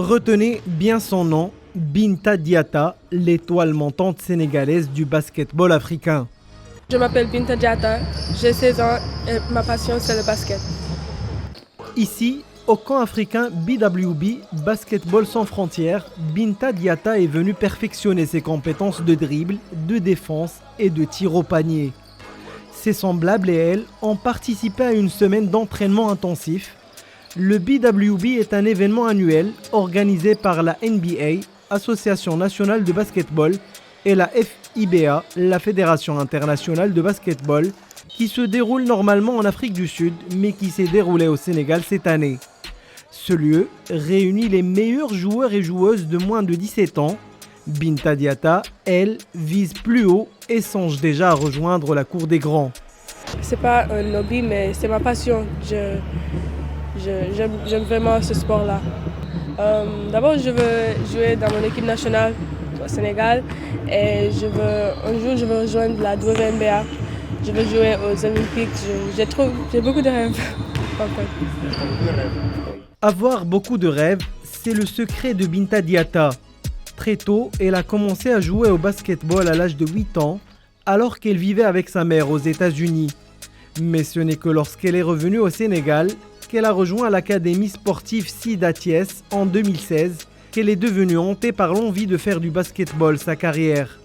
Retenez bien son nom, Binta Diatta, l'étoile montante sénégalaise du basketball africain. Je m'appelle Binta Diatta, j'ai 16 ans et ma passion c'est le basket. Ici, au camp africain BWB, Basketball sans frontières, Binta Diatta est venue perfectionner ses compétences de dribble, de défense et de tir au panier. Ses semblables et elle ont participé à une semaine d'entraînement intensif. Le BWB est un événement annuel organisé par la NBA, Association nationale de basketball, et la FIBA, la Fédération internationale de basketball, qui se déroule normalement en Afrique du Sud, mais qui s'est déroulé au Sénégal cette année. Ce lieu réunit les meilleurs joueurs et joueuses de moins de 17 ans. Binta Diatta, elle, vise plus haut et songe déjà à rejoindre la cour des grands. C'est pas un hobby, mais c'est ma passion. J'aime vraiment ce sport-là. D'abord, je veux jouer dans mon équipe nationale au Sénégal et un jour, je veux rejoindre la WNBA. Je veux jouer aux Olympiques. J'ai beaucoup de rêves. En fait. Avoir beaucoup de rêves, c'est le secret de Binta Diatta. Très tôt, elle a commencé à jouer au basketball à l'âge de 8 ans, alors qu'elle vivait avec sa mère aux États-Unis. Mais ce n'est que lorsqu'elle est revenue au Sénégal qu'elle a rejoint l'académie sportive Sida Thiès en 2016 qu'elle est devenue hantée par l'envie de faire du basketball sa carrière.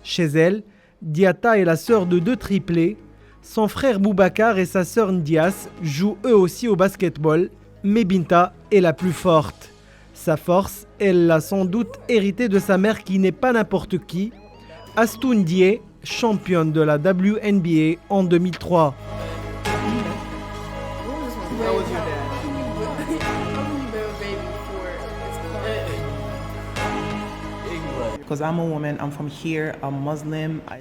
Chez elle, Diatta est la sœur de 2 triplés. Son frère Boubacar et sa sœur Ndias jouent eux aussi au basketball, mais Binta est la plus forte. Sa force, elle l'a sans doute héritée de sa mère qui n'est pas n'importe qui, Astou Ndiaye, championne de la WNBA en 2003.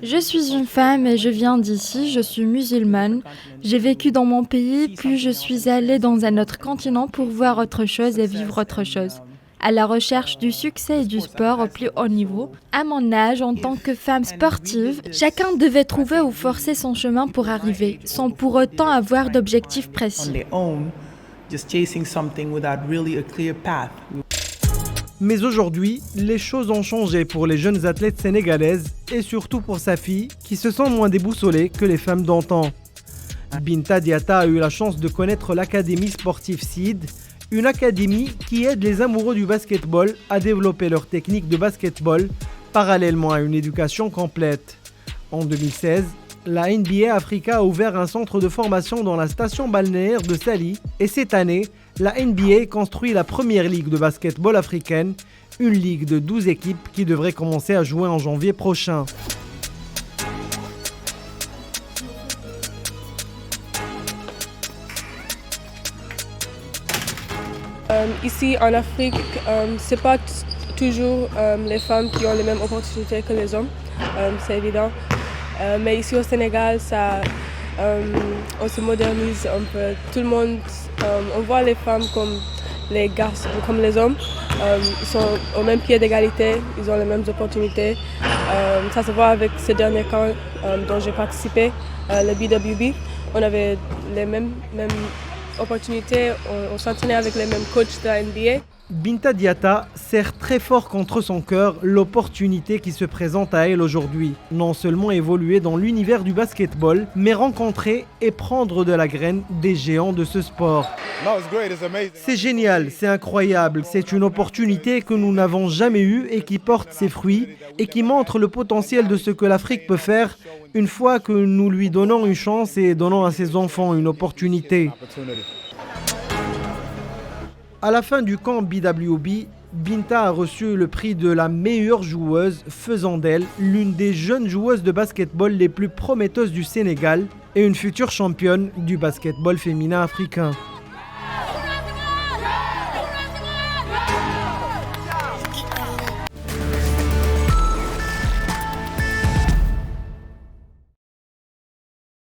Je suis une femme et je viens d'ici, je suis musulmane. J'ai vécu dans mon pays, puis je suis allée dans un autre continent pour voir autre chose et vivre autre chose. À la recherche du succès et du sport au plus haut niveau. À mon âge, en tant que femme sportive, chacun devait trouver ou forcer son chemin pour arriver, sans pour autant avoir d'objectifs précis. Mais aujourd'hui, les choses ont changé pour les jeunes athlètes sénégalaises et surtout pour sa fille qui se sent moins déboussolée que les femmes d'antan. Binta Diatta a eu la chance de connaître l'académie sportive SID, une académie qui aide les amoureux du basketball à développer leur technique de basketball parallèlement à une éducation complète. En 2016, la NBA Africa a ouvert un centre de formation dans la station balnéaire de Saly et cette année, la NBA construit la première ligue de basketball africaine, une ligue de 12 équipes qui devrait commencer à jouer en janvier prochain. Ici en Afrique, c'est pas toujours les femmes qui ont les mêmes opportunités que les hommes, c'est évident. Mais ici au Sénégal, on se modernise un peu. Tout le monde, on voit les femmes comme les garçons, comme les hommes. Ils sont au même pied d'égalité, ils ont les mêmes opportunités. Ça se voit avec ces derniers camps dont j'ai participé, le BWB. On avait les mêmes opportunités, on s'entraînait avec les mêmes coachs de la NBA. Binta Diatta serre très fort contre son cœur l'opportunité qui se présente à elle aujourd'hui. Non seulement évoluer dans l'univers du basketball, mais rencontrer et prendre de la graine des géants de ce sport. C'est génial, c'est incroyable, c'est une opportunité que nous n'avons jamais eue et qui porte ses fruits et qui montre le potentiel de ce que l'Afrique peut faire une fois que nous lui donnons une chance et donnons à ses enfants une opportunité. À la fin du camp BWB, Binta a reçu le prix de la meilleure joueuse, faisant d'elle l'une des jeunes joueuses de basketball les plus prometteuses du Sénégal et une future championne du basketball féminin africain.